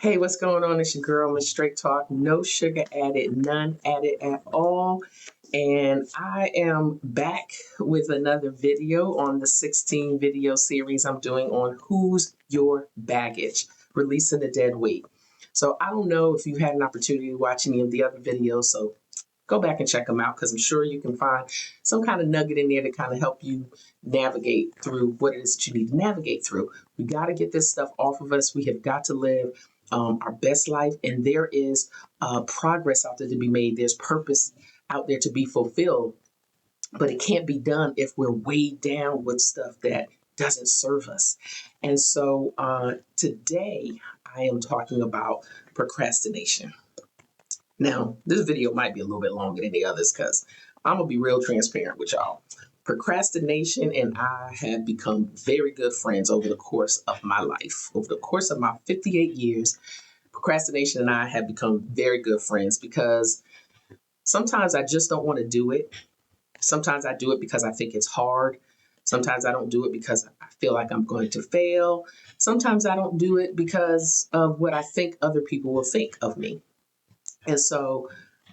Hey, what's going on? It's your girl, Miss Straight Talk. No sugar added, none added at all. And I am back with another video on the 16 video series I'm doing on Who's Your Baggage? Releasing the Dead Weight. So I don't know if you had an opportunity to watch any of the other videos, so go back and check them out because I'm sure you can find some kind of nugget in there to kind of help you navigate through what it is that you need to navigate through. We got to get this stuff off of us. We have got to live our best life, and there is progress out there to be made. There's purpose out there to be fulfilled, but it can't be done if we're weighed down with stuff that doesn't serve us. And so today I am talking about procrastination. Now, this video might be a little bit longer than the others because I'm going to be real transparent with y'all. Procrastination and I have become very good friends over the course of my life. Over the course of my 58 years, procrastination and I have become very good friends because sometimes I just don't want to do it. Sometimes I do it because I think it's hard. Sometimes I don't do it because I feel like I'm going to fail. Sometimes I don't do it because of what I think other people will think of me. And so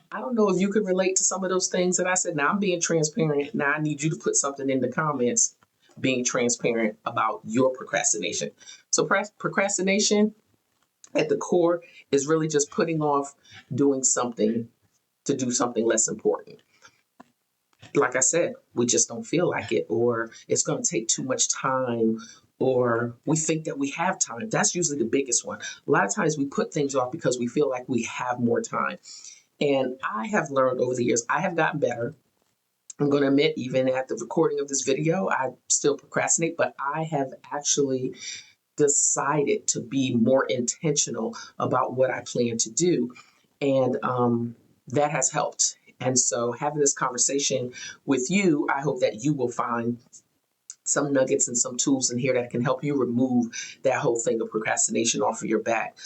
I don't know if you can relate to some of those things that I said. Now I'm being transparent. Now I need you to put something in the comments being transparent about your procrastination. So procrastination at the core is really just putting off doing something to do something less important. Like I said, we just don't feel like it, or it's going to take too much time, or we think that we have time. That's usually the biggest one. A lot of times we put things off because we feel like we have more time. And I have learned over the years, I have gotten better. I'm going to admit, even at the recording of this video, I still procrastinate, but I have actually decided to be more intentional about what I plan to do. And that has helped. And so having this conversation with you, I hope that you will find some nuggets and some tools in here that can help you remove that whole thing of procrastination off of your back.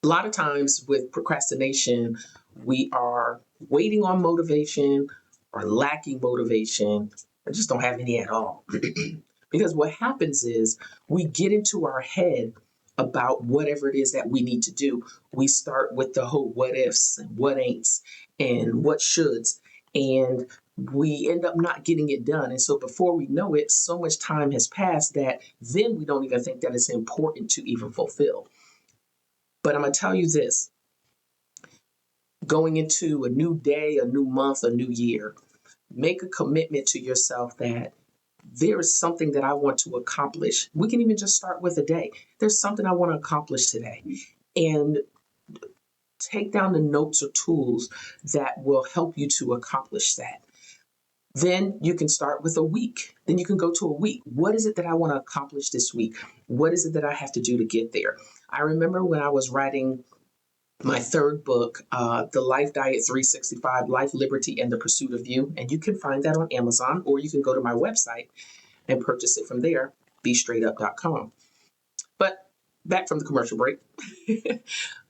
A lot of times with procrastination, we are waiting on motivation or lacking motivation or just don't have any at all. Because what happens is we get into our head about whatever it is that we need to do. We start with the whole what ifs and what ain'ts and what shoulds, and we end up not getting it done. And so before we know it, so much time has passed that then we don't even think that it's important to even fulfill. But I'm going to tell you this, going into a new day, a new month, a new year, make a commitment to yourself that there is something that I want to accomplish. We can even just start with a day. There's something I want to accomplish today. And take down the notes or tools that will help you to accomplish that. Then you can start with a week. Then you can go to a week. What is it that I want to accomplish this week? What is it that I have to do to get there? I remember when I was writing my third book, The Life Diet 365, Life, Liberty, and the Pursuit of You. And you can find that on Amazon, or you can go to my website and purchase it from there, bestraightup.com. But back from the commercial break.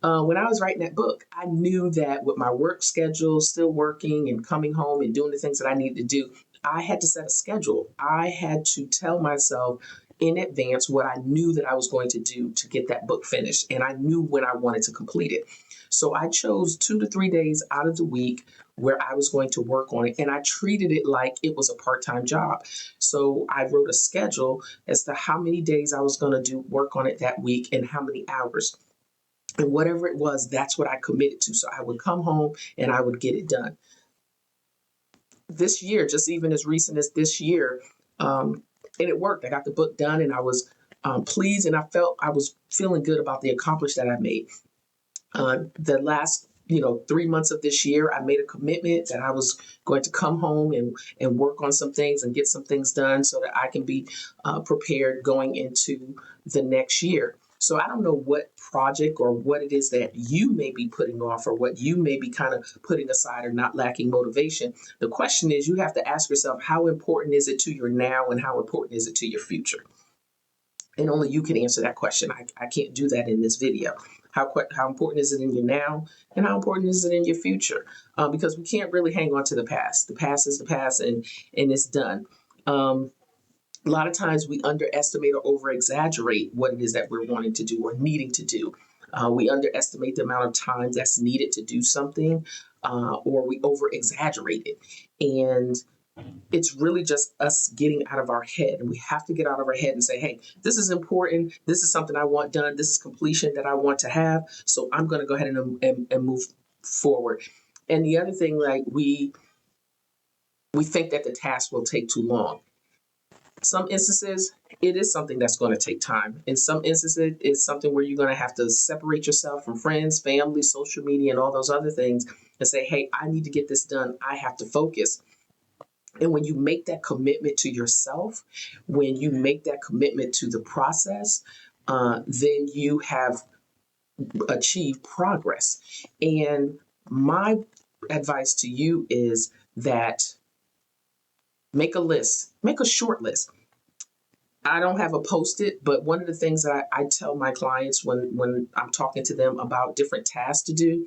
When I was writing that book, I knew that with my work schedule, still working and coming home and doing the things that I needed to do, I had to set a schedule. I had to tell myself in advance what I knew that I was going to do to get that book finished. And I knew when I wanted to complete it. So I chose 2 to 3 days out of the week where I was going to work on it. And I treated it like it was a part-time job. So I wrote a schedule as to how many days I was going to do work on it that week and how many hours. And whatever it was, that's what I committed to. So I would come home and I would get it done. This year, just even as recent as this year, and it worked. I got the book done and I was pleased, and I was feeling good about the accomplishment that I made. The last 3 months of this year, I made a commitment that I was going to come home and work on some things and get some things done so that I can be prepared going into the next year. So I don't know what project or what it is that you may be putting off or what you may be kind of putting aside or not lacking motivation. The question is, you have to ask yourself, how important is it to your now and how important is it to your future? And only you can answer that question. I can't do that in this video. How important is it in your now and how important is it in your future? Because we can't really hang on to the past. The past is the past and it's done. A lot of times we underestimate or over exaggerate what it is that we're wanting to do or needing to do. We underestimate the amount of time that's needed to do something, or we over exaggerate it. And it's really just us getting out of our head. And we have to get out of our head and say, hey, this is important. This is something I want done. This is completion that I want to have. So I'm going to go ahead and move forward. And the other thing, like we think that the task will take too long. Some instances, it is something that's going to take time. In some instances, it's something where you're going to have to separate yourself from friends, family, social media, and all those other things and say, hey, I need to get this done. I have to focus. And when you make that commitment to yourself, when you make that commitment to the process, then you have achieved progress. And my advice to you is that make a list, make a short list. I don't have a post-it, but one of the things that I tell my clients when I'm talking to them about different tasks to do,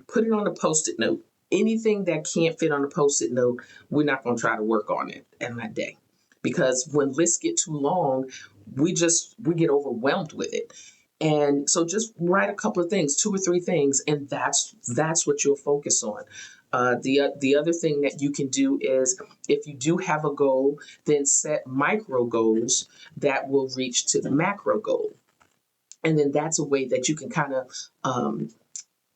put it on a post-it note. Anything that can't fit on a post-it note, we're not going to try to work on it in that day. Because when lists get too long, we get overwhelmed with it. And so just write a couple of things, two or three things, and that's what you'll focus on. The other thing that you can do is if you do have a goal, then set micro goals that will reach to the macro goal. And then that's a way that you can kind of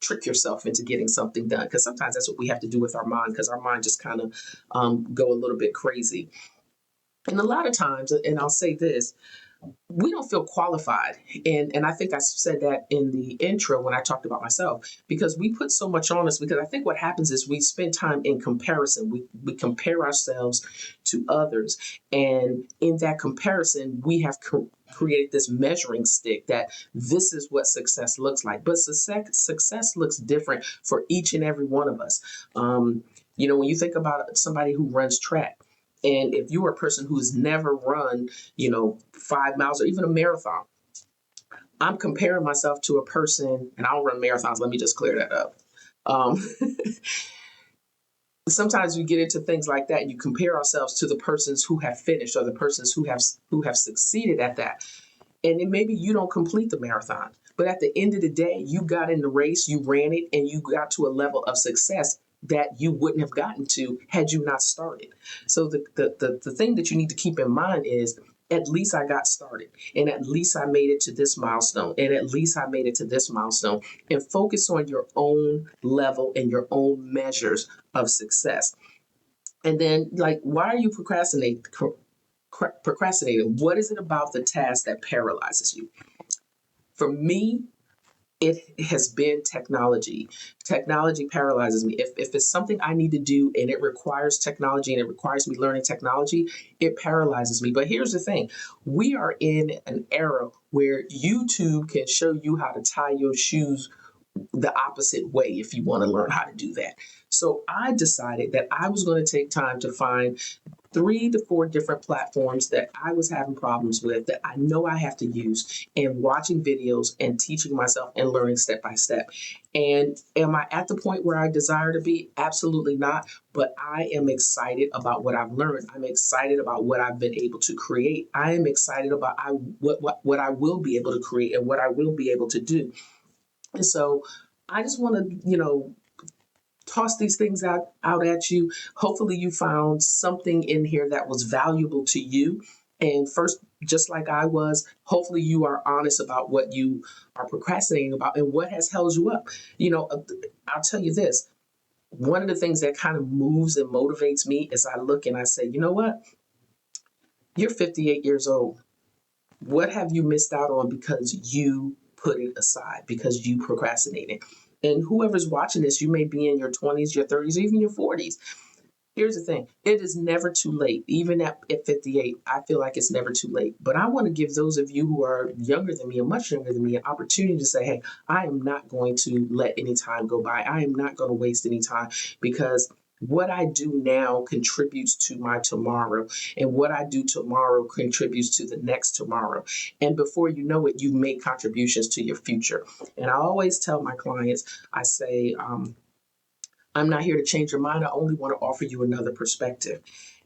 trick yourself into getting something done, because sometimes that's what we have to do with our mind, because our mind just kind of go a little bit crazy. And a lot of times, and I'll say this, we don't feel qualified. And I think I said that in the intro when I talked about myself, because we put so much on us, because I think what happens is we spend time in comparison. We compare ourselves to others. And in that comparison, we have created this measuring stick that this is what success looks like. But success looks different for each and every one of us. When you think about somebody who runs track, and if you are a person who's never run, 5 miles or even a marathon, I'm comparing myself to a person, and I don't run marathons. Let me just clear that up. Um, Sometimes we get into things like that, and you compare ourselves to the persons who have finished or the persons who have succeeded at that. And then maybe you don't complete the marathon, but at the end of the day, you got in the race, you ran it, and you got to a level of success that you wouldn't have gotten to had you not started. So the thing that you need to keep in mind is, at least I got started, and at least I made it to this milestone, and at least I made it to this milestone, and focus on your own level and your own measures of success. And then, like, why are you procrastinating? What is it about the task that paralyzes you? For me, it has been technology. Technology paralyzes me. If it's something I need to do and it requires technology and it requires me learning technology, it paralyzes me. But here's the thing. We are in an era where YouTube can show you how to tie your shoes the opposite way if you want to learn how to do that. So I decided that I was going to take time to find 3 to 4 different platforms that I was having problems with that I know I have to use, and watching videos and teaching myself and learning step by step. And am I at the point where I desire to be? Absolutely not. But I am excited about what I've learned. I'm excited about what I've been able to create. I am excited about what I will be able to create and what I will be able to do. And so I just want to, toss these things out at you. Hopefully you found something in here that was valuable to you. And first, just like I was, hopefully you are honest about what you are procrastinating about and what has held you up. I'll tell you this. One of the things that kind of moves and motivates me is I look and I say, you know what? You're 58 years old. What have you missed out on because you put it aside, because you procrastinated? And whoever's watching this, you may be in your 20s, your 30s, or even your 40s. Here's the thing. It is never too late. Even at 58, I feel like it's never too late. But I want to give those of you who are younger than me and much younger than me an opportunity to say, hey, I am not going to let any time go by. I am not going to waste any time, because what I do now contributes to my tomorrow, and what I do tomorrow contributes to the next tomorrow. And before you know it, you've made contributions to your future. And I always tell my clients, I say, I'm not here to change your mind. I only want to offer you another perspective.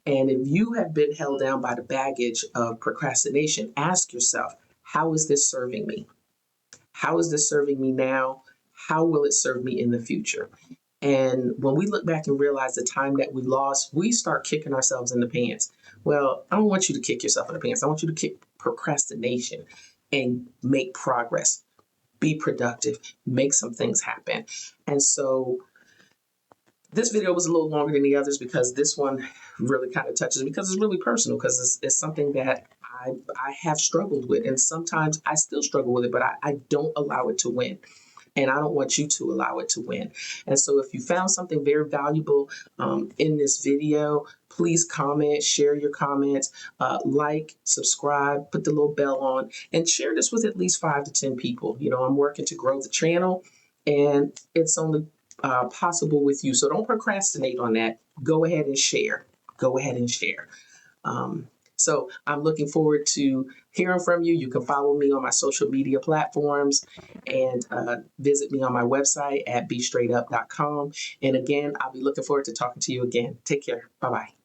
And if you have been held down by the baggage of procrastination, ask yourself, how is this serving me? How is this serving me now? How will it serve me in the future? And when we look back and realize the time that we lost, we start kicking ourselves in the pants. Well, I don't want you to kick yourself in the pants. I want you to kick procrastination and make progress, be productive, make some things happen. And so this video was a little longer than the others because this one really kind of touches me because it's really personal, because it's something that I have struggled with. And sometimes I still struggle with it, but I don't allow it to win. And I don't want you to allow it to win. And so if you found something very valuable in this video, please comment, share your comments, like, subscribe, put the little bell on, and share this with at least 5 to 10 people. You know, I'm working to grow the channel, and it's only possible with you. So don't procrastinate on that. Go ahead and share. Go ahead and share. So I'm looking forward to hearing from you. You can follow me on my social media platforms and visit me on my website at bestraightup.com. And again, I'll be looking forward to talking to you again. Take care. Bye-bye.